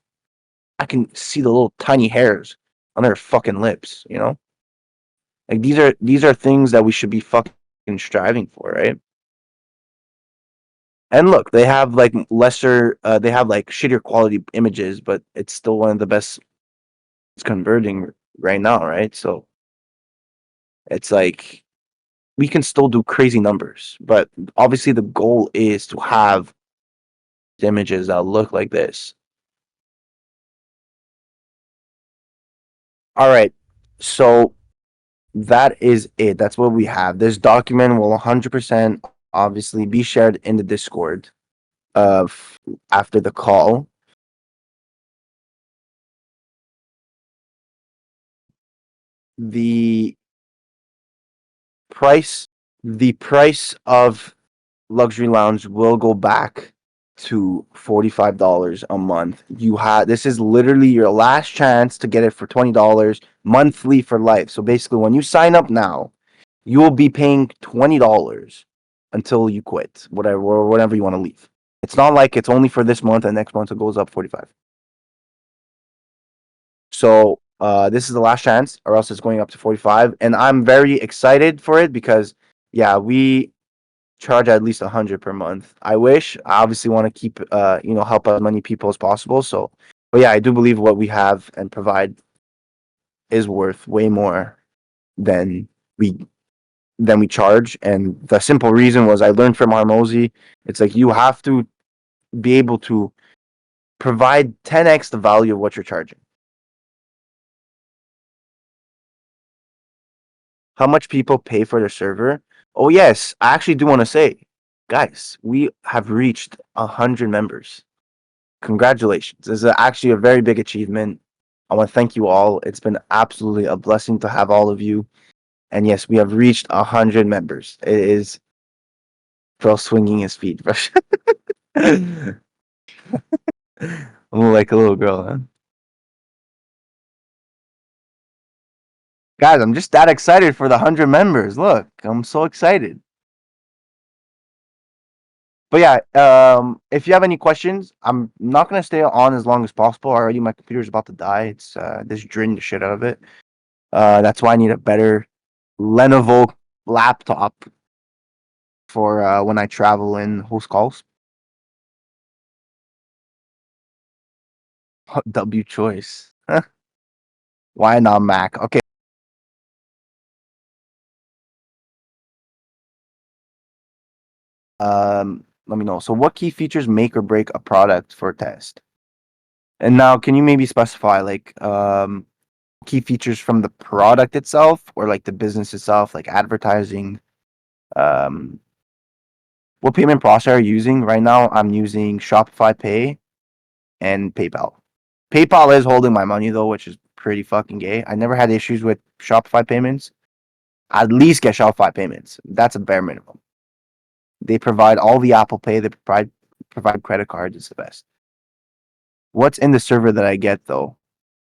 I can see the little tiny hairs on their fucking lips, Like these are things that we should be fucking striving for, right? And look, they have like they have like shittier quality images, but it's still one of the best it's converting right now, right? So it's like we can still do crazy numbers, but obviously the goal is to have images that look like this. All right. So that is it. That's what we have. This document will 100% obviously be shared in the Discord of after the call. The price the price of luxury lounge will go back to $45 a month. This is literally your last chance to get it for $20 monthly for life. So basically when you sign up now, you will be paying $20 until you quit, whatever or whatever you want to leave. It's not like it's only for this month and next month it goes up 45. So this is the last chance, or else it's going up to 45. And I'm very excited for it because yeah, we charge at least 100 per month. I wish. I obviously want to keep help as many people as possible. So but yeah, I do believe what we have and provide is worth way more than we charge. And the simple reason was I learned from Harmozy, it's like you have to be able to provide 10x the value of what you're charging. How much people pay for their server? Oh yes, I actually do want to say, guys, we have reached 100 members. Congratulations. This is actually a very big achievement. I want to thank you all. It's been absolutely a blessing to have all of you. And yes, we have reached 100 members. It is bro swinging his feet. I'm like a little girl, huh? Guys, I'm just that excited for the 100 members. Look, I'm so excited. But yeah, if you have any questions, I'm not gonna stay on as long as possible. Already, my computer's about to die. It's this drained the shit out of it. That's why I need a better Lenovo laptop for when I travel and host calls. W choice. Why not Mac? Okay. Let me know. So what key features make or break a product for a test? And now can you maybe specify like key features from the product itself or like the business itself, like advertising? Um what payment processor are you using? Right now I'm using Shopify Pay and PayPal. PayPal is holding my money though, which is pretty fucking gay. I never had issues with Shopify payments. At least get Shopify payments. That's a bare minimum. They provide all the Apple Pay. They provide credit cards. It's the best. What's in the server that I get though?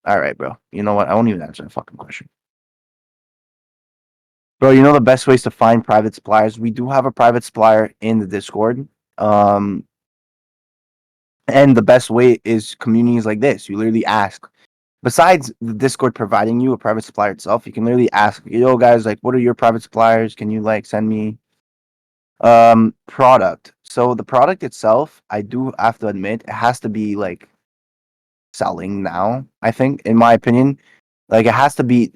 All right, bro. You know what? I won't even answer the fucking question. Bro, you know the best ways to find private suppliers? We do have a private supplier in the Discord. Um, and the best way is communities like this. You literally ask. Besides the Discord providing you a private supplier itself, you can literally ask, yo guys, like what are your private suppliers? Can you like send me product? So the product itself, I do have to admit, it has to be like selling now, I think, in my opinion. Like there has to be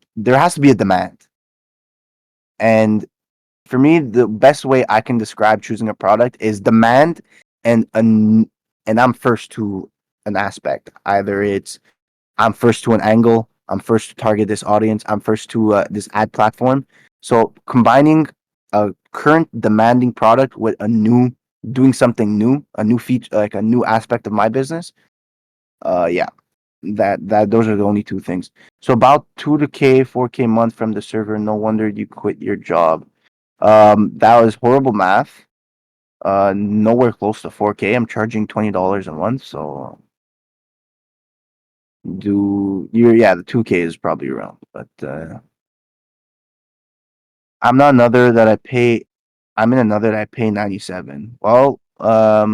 a demand. And for me, the best way I can describe choosing a product is demand and and I'm first to an aspect. Either it's I'm first to an angle, I'm first to target this audience, I'm first to this ad platform. So combining a current demanding product with a new doing something new, a new feature, like a new aspect of my business. Yeah, that those are the only two things. So about 2 to 4K a month from the server. No wonder you quit your job. That was horrible math. Nowhere close to 4K. I'm charging $20 a month. So yeah, the 2K is probably around. But I'm not another that I pay. I'm in another that I pay 97. Well, I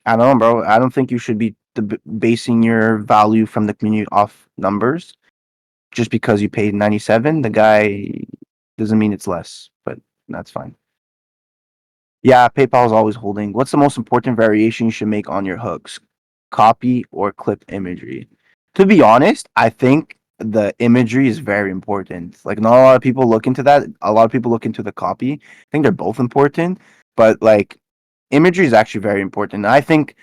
don't know, bro. I don't think you should be basing your value from the community off numbers. Just because you paid 97, the guy doesn't mean it's less, but that's fine. Yeah, PayPal is always holding. What's the most important variation you should make on your hooks? Copy or clip imagery? To be honest, I think the imagery is very important. Like not a lot of people look into that. A lot of people look into the copy. I think they're both important, but like imagery is actually very important. I think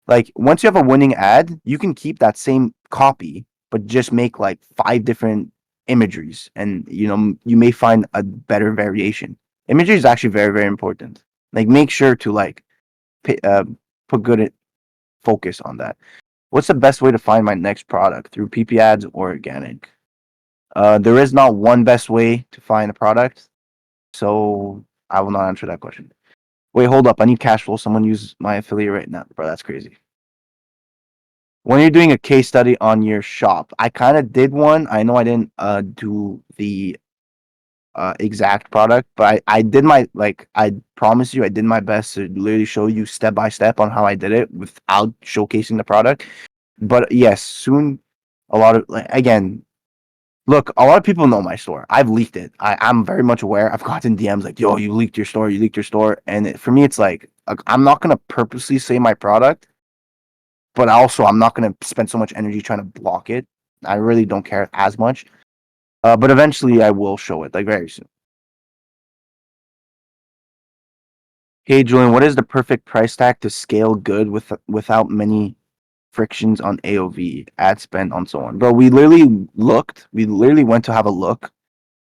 like once you have a winning ad, you can keep that same copy, but just make like 5 different imageries, and you may find a better variation. Imagery is actually very very important. Like make sure to like pay, put good focus on that. What's the best way to find my next product, through PP ads or organic? There is not one best way to find a product, so I will not answer that question. Wait, hold up. I need cash flow. Someone use my affiliate right now, bro. That's crazy. When you're doing a case study on your shop, I kind of did one. I know I didn't do the exact product, but I did my, like, I promise you I did my best to literally show you step by step on how I did it without showcasing the product. But yes, soon, a lot of, like, again, look, a lot of people know my store. I've leaked it. I'm very much aware. I've gotten DMs like, yo, you leaked your store, you leaked your store. And for me, it's like, I'm not going to purposely say my product, but also I'm not going to spend so much energy trying to block it. I really don't care as much. But eventually I will show it, like very soon. Hey Julian, what is the perfect price tag to scale good without many frictions on AOV, ad spend, and so on? Bro, we literally looked. We literally went to have a look.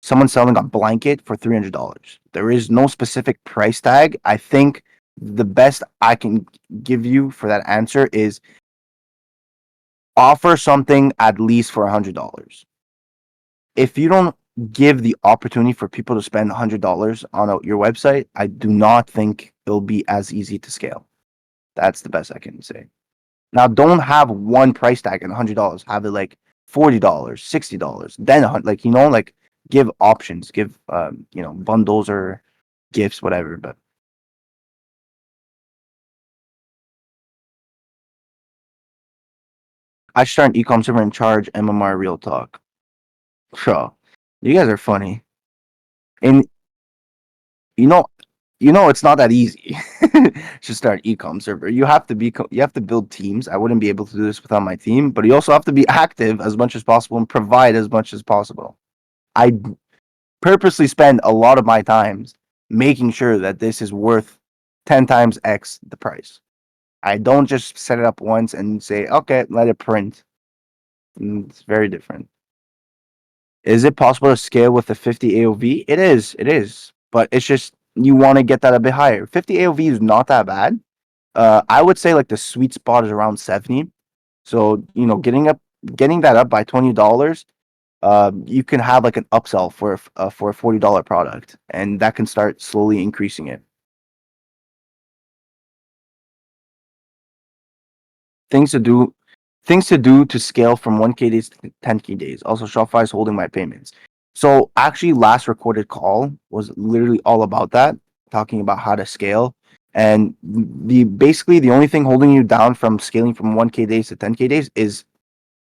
Someone's selling a blanket for $300. There is no specific price tag. I think the best I can give you for that answer is offer something at least for $100. If you don't give the opportunity for people to spend $100 on your website, I do not think it'll be as easy to scale. That's the best I can say. Now, don't have one price tag at $100. Have it like $40, $60, then like like give options, give bundles or gifts, whatever. But I should start an ecom server and charge MMR real talk. Bro, you guys are funny. And you know, it's not that easy to start ecom server. You have to build teams. I wouldn't be able to do this without my team, but you also have to be active as much as possible and provide as much as possible. I purposely spend a lot of my times making sure that this is worth 10 times X the price. I don't just set it up once and say, okay, let it print. It's very different. Is it possible to scale with the 50 AOV? It is. But it's just you want to get that a bit higher. 50 AOV is not that bad. I would say like the sweet spot is around 70. So, getting that up by $20, you can have like an upsell for a $40 product, and that can start slowly increasing it. Things to do, things to do to scale from 1K days to 10K days. Also, Shopify is holding my payments. So actually, last recorded call was literally all about that, talking about how to scale. And basically the only thing holding you down from scaling from 1K days to 10K days is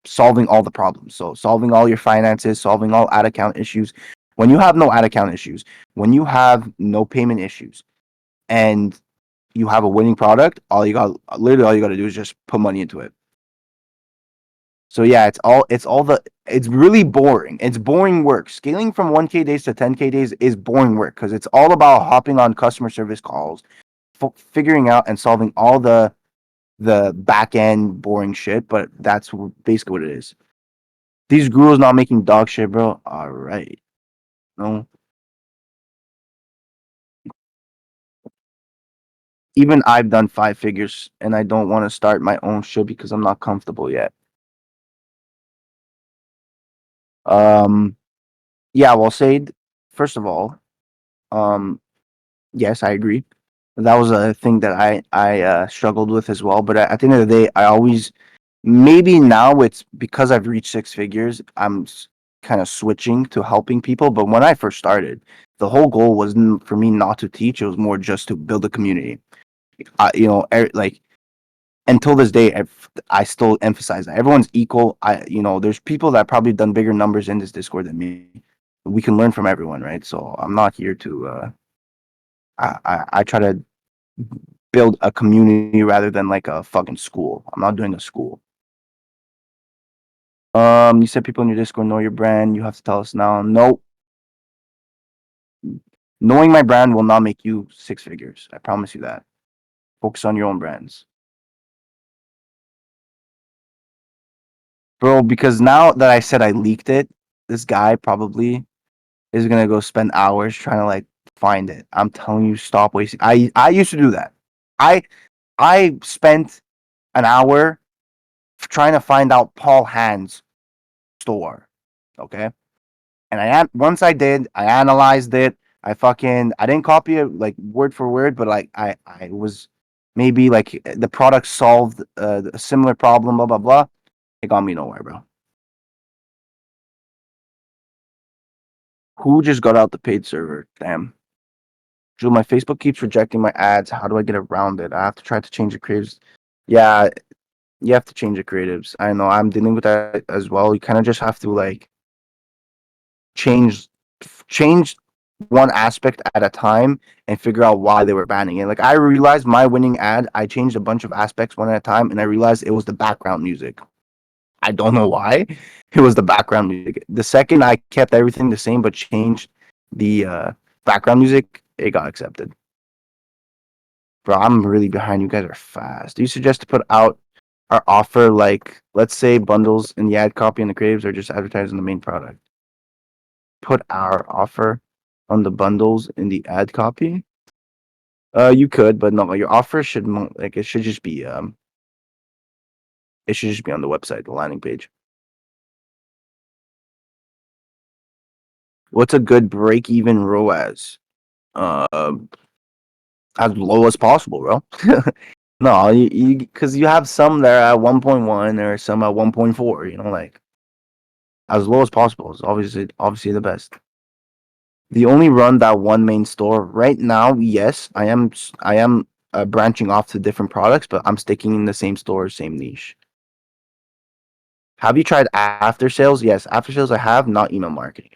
solving all the problems. So solving all your finances, solving all ad account issues. When you have no ad account issues, when you have no payment issues, and you have a winning product, all you got to do is just put money into it. So yeah, it's really boring. It's boring work. Scaling from 1K days to 10K days is boring work because it's all about hopping on customer service calls, figuring out and solving all the back end boring shit. But that's basically what it is. These gurus not making dog shit, bro. All right, no. Even I've done 5 figures, and I don't want to start my own shit because I'm not comfortable yet. Um, yeah, well, Said, first of all, um, yes, I agree. That was a thing that I struggled with as well. But at the end of the day, I always maybe now it's because I've reached 6 figures. I'm kind of switching to helping people. But when I first started, the whole goal was for me not to teach. It was more just to build a community. Like until this day, I still emphasize that everyone's equal. There's people that probably done bigger numbers in this Discord than me. We can learn from everyone, right? So I'm not here to. I try to build a community rather than like a fucking school. I'm not doing a school. You said people in your Discord know your brand. You have to tell us now. No, knowing my brand will not make you 6 figures. I promise you that. Focus on your own brands, bro. Because now that I said I leaked it, this guy probably is gonna go spend hours trying to like find it. I'm telling you, stop wasting. I used to do that. I I spent an hour trying to find out Paul Hand's store. Okay. And once I did, I analyzed it. I didn't copy it like word for word, but like I was maybe like the product solved a similar problem, blah blah blah. It got me nowhere, bro. Who just got out the paid server? Damn. Jules, my Facebook keeps rejecting my ads. How do I get around it? I have to try to change the creatives. Yeah, you have to change the creatives. I know I'm dealing with that as well. You kind of just have to like change change one aspect at a time and figure out why they were banning it. Like I realized my winning ad, I changed a bunch of aspects one at a time, and I realized it was the background music. I don't know why. It was the background music. The second I kept everything the same but changed the background music, it got accepted. Bro, I'm really behind. You guys are fast. Do you suggest to put out our offer like, let's say, bundles in the ad copy and the creatives, or just advertising the main product? Put our offer on the bundles in the ad copy? You could, but no, your offer should it should just be it should just be on the website, the landing page. What's a good break even ROAS? Uh, as low as possible, bro. No, you because you have some that are at 1.1 or some at 1.4. Like as low as possible is obviously the best. The only run that one main store right now. Yes, I am branching off to different products, but I'm sticking in the same store, same niche. Have you tried after sales? Yes, after sales I have, not email marketing.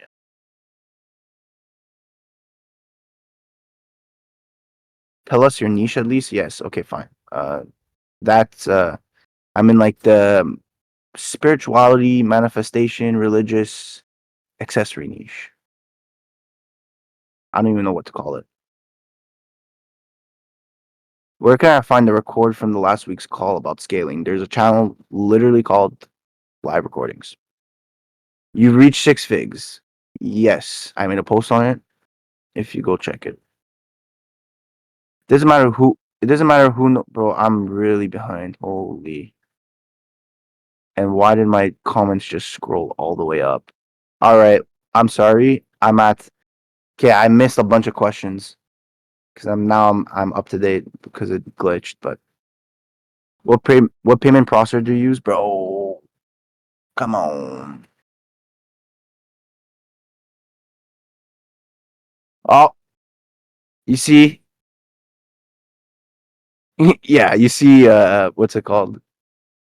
tell us your niche at least. Yes. Okay, fine. That's I'm in like the spirituality, manifestation, religious accessory niche. I don't even know what to call it. Where can I find the record from the last week's call about scaling? There's a channel literally called Live Recordings. You've reached 6 figs. Yes, I made a post on it. If you go check it, doesn't matter who. It doesn't matter who. Bro, I'm really behind. Holy. And why did my comments just scroll all the way up? All right, I'm sorry. I'm at. Okay, I missed a bunch of questions because I'm up to date because it glitched. But what payment processor do you use, bro? Come on. Oh, you see, yeah, you see, what's it called?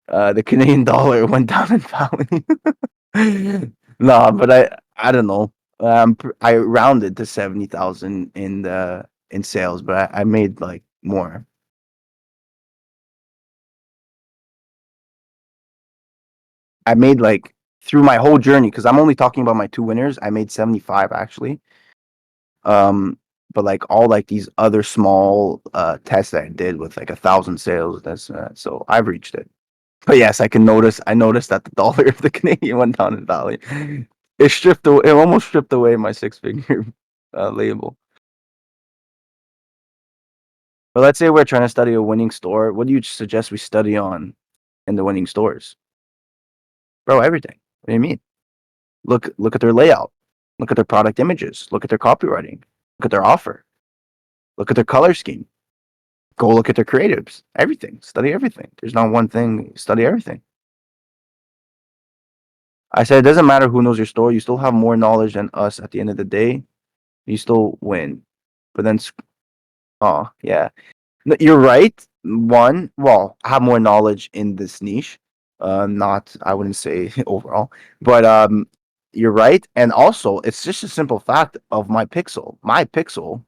The Canadian dollar went down in value. No, but I don't know. I rounded to 70,000 in sales, but I made like more. I made like through my whole journey because I'm only talking about my two winners. I made 75 actually. Um, but like all like these other small tests that I did with like 1,000 sales. That's so I've reached it. But yes, I noticed that the dollar of the Canadian went down in value. It almost stripped away my 6 figure label. But let's say we're trying to study a winning store. What do you suggest we study on in the winning stores? Bro, everything. What do you mean? Look at their layout. Look at their product images. Look at their copywriting. Look at their offer. Look at their color scheme. Go look at their creatives. Everything. Study everything. There's not one thing. Study everything. I said it doesn't matter who knows your store. You still have more knowledge than us at the end of the day. You still win. But then, oh yeah, no, you're right. One, well, I have more knowledge in this niche. Not, I wouldn't say overall, but you're right. And also, it's just a simple fact of my pixel. My pixel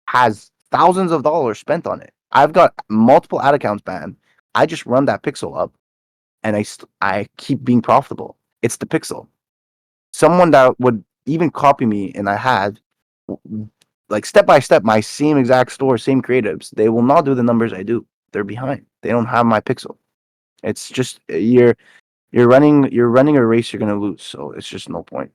has thousands of dollars spent on it. I've got multiple ad accounts banned. I just run that pixel up, and I keep being profitable. It's the pixel. Someone that would even copy me, and I had like step by step my same exact store, same creatives. They will not do the numbers I do. They're behind. They don't have my pixel. It's just you're running a race you're gonna lose. So it's just no point.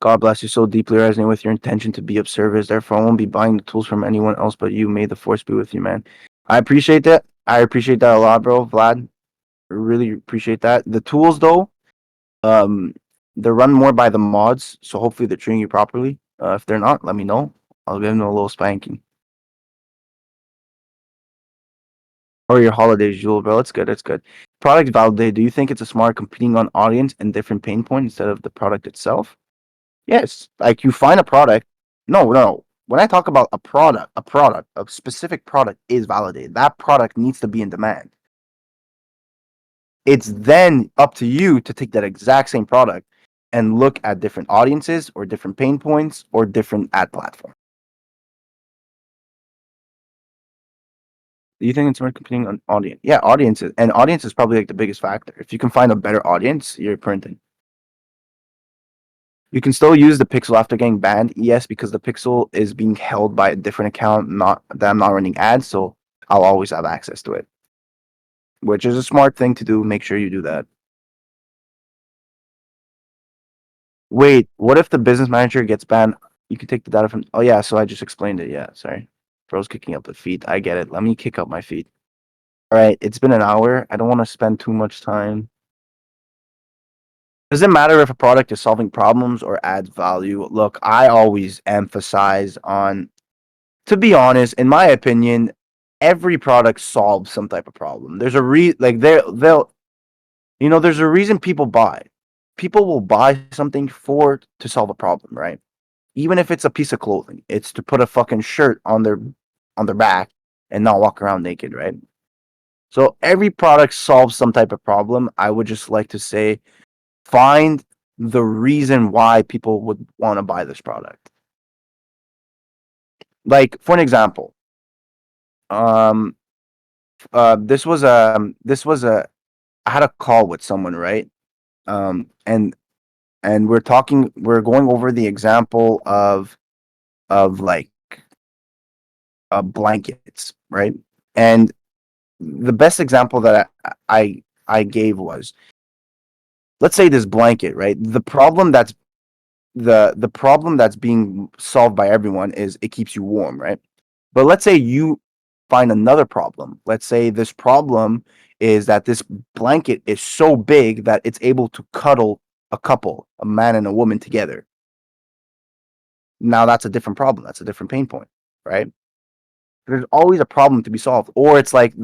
God bless you so deeply resonate with your intention to be of service. Therefore, I won't be buying the tools from anyone else but you. May the force be with you, man. I appreciate that. I appreciate that a lot, bro. Vlad. Really appreciate that. The tools though, um, they're run more by the mods, so hopefully they're treating you properly. If they're not, let me know. I'll give them a little spanking. Or your holidays, Jewel, bro. It's good. It's good. Product validate. Do you think it's a smart competing on audience and different pain point instead of the product itself? Yes. Like you find a product. No, no. When I talk about a specific product is validated. That product needs to be in demand. It's then up to you to take that exact same product and look at different audiences or different pain points or different ad platforms. Do you think it's worth competing on audience? Yeah, audiences. And audience is probably like the biggest factor. If you can find a better audience, you're printing. You can still use the pixel after getting banned. Yes, because the pixel is being held by a different account, not that I'm not running ads, so I'll always have access to it. Which is a smart thing to do. Make sure you do that. Wait, what if the business manager gets banned? You can take the data from. Oh yeah, so I just explained it. Yeah, sorry. Bro's kicking up the feed. I get it. Let me kick up my feed. All right, it's been an hour. I don't want to spend too much time. Does it matter if a product is solving problems or adds value? Look, I always emphasize on, to be honest, in my opinion, every product solves some type of problem. There's a like they'll there's a reason people buy. People will buy something to solve a problem, right? Even if it's a piece of clothing, it's to put a fucking shirt on their back and not walk around naked, right? So every product solves some type of problem. I would just like to say find the reason why people would want to buy this product. Like for an example, um, this was a I had a call with someone, right? And we're going over the example of like blankets, right? And the best example that I gave was, let's say this blanket, right? The problem that's being solved by everyone is it keeps you warm, right? But let's say you find another problem. Let's say this problem is that this blanket is so big that it's able to cuddle a couple, a man and a woman together. Now that's a different problem. That's a different pain point, right? There's always a problem to be solved. Or it's like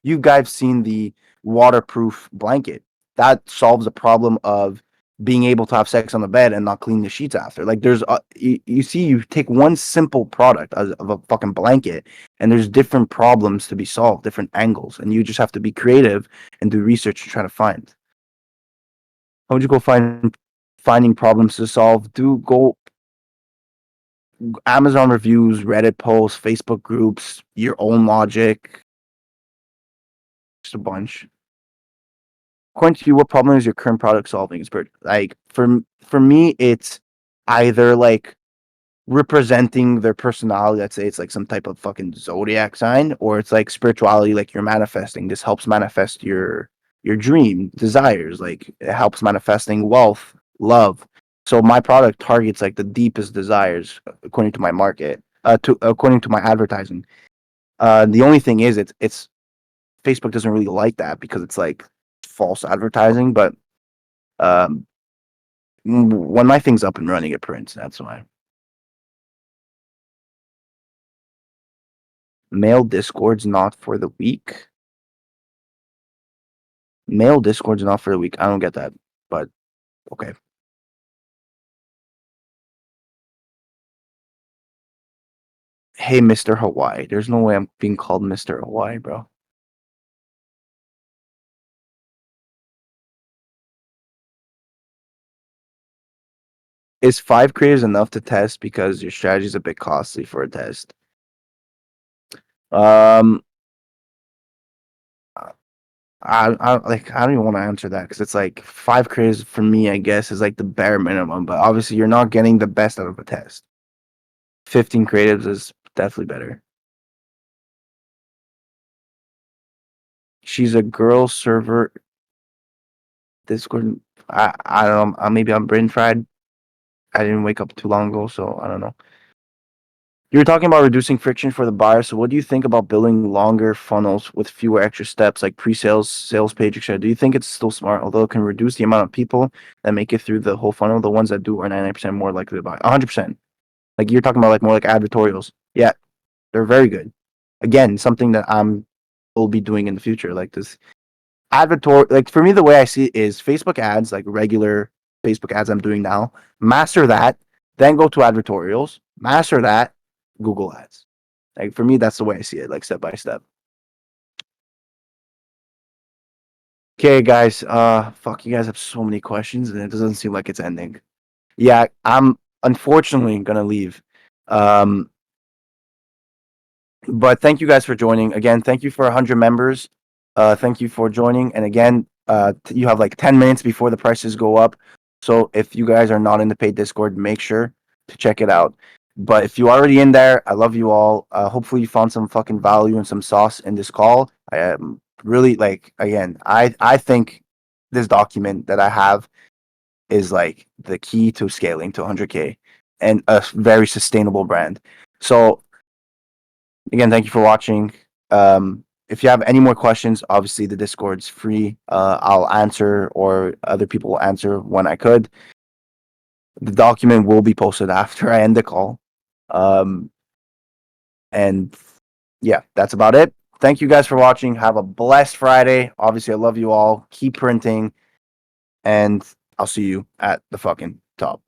you guys seen the waterproof blanket. That solves a problem of being able to have sex on the bed and not clean the sheets after. Like you see, you take one simple product of a fucking blanket, and there's different problems to be solved, different angles, and you just have to be creative and do research to try to find. How would you go finding problems to solve? Do go Amazon reviews, Reddit posts, Facebook groups, your own logic, just a bunch. According to you, what problem is your current product solving? Like for me, it's either like representing their personality. Let's say it's like some type of fucking zodiac sign, or it's like spirituality, like you're manifesting. This helps manifest your dream, desires. Like it helps manifesting wealth, love. So my product targets like the deepest desires according to my market, to according to my advertising. The only thing is, it's Facebook doesn't really like that because it's like false advertising. But um, when my thing's up and running, it prints. That's why. Male Discord's not for the weak. Male Discord's not for the weak. I don't get that, but okay. Hey, Mr. Hawaii. There's no way I'm being called Mr. Hawaii, bro. Is 5 creatives enough to test because your strategy is a bit costly for a test? Um, I don't even want to answer that because it's like 5 creatives for me, I guess, is like the bare minimum. But obviously, you're not getting the best out of a test. 15 creatives is definitely better. She's a girl server Discord. I don't know. Maybe I'm brain fried. I didn't wake up too long ago, so I don't know. You were talking about reducing friction for the buyer. So, what do you think about building longer funnels with fewer extra steps, like pre-sales, sales page, etc.? Do you think it's still smart, although it can reduce the amount of people that make it through the whole funnel? The ones that do are 99% more likely to buy. 100%. Like you're talking about, like more like advertorials. Yeah, they're very good. Again, something that will be doing in the future, like this like for me, the way I see it is Facebook ads, like regular Facebook ads I'm doing now. Master that, then go to advertorials. Master that, Google ads. Like for me, that's the way I see it, like step by step. Okay, guys. Fuck, you guys have so many questions, and it doesn't seem like it's ending. Yeah, I'm unfortunately gonna leave. Um, but thank you guys for joining. Again, thank you for 100 members. Thank you for joining. And again, you have like 10 minutes before the prices go up. So if you guys are not in the paid Discord, make sure to check it out. But if you're already in there, I love you all. Hopefully you found some fucking value and some sauce in this call. I am really like, again, I think this document that I have is like the key to scaling to 100K and a very sustainable brand. So again, thank you for watching. If you have any more questions, obviously the Discord's free. I'll answer, or other people will answer when I could. The document will be posted after I end the call. And yeah, that's about it. Thank you guys for watching. Have a blessed Friday. Obviously, I love you all. Keep printing, and I'll see you at the fucking top.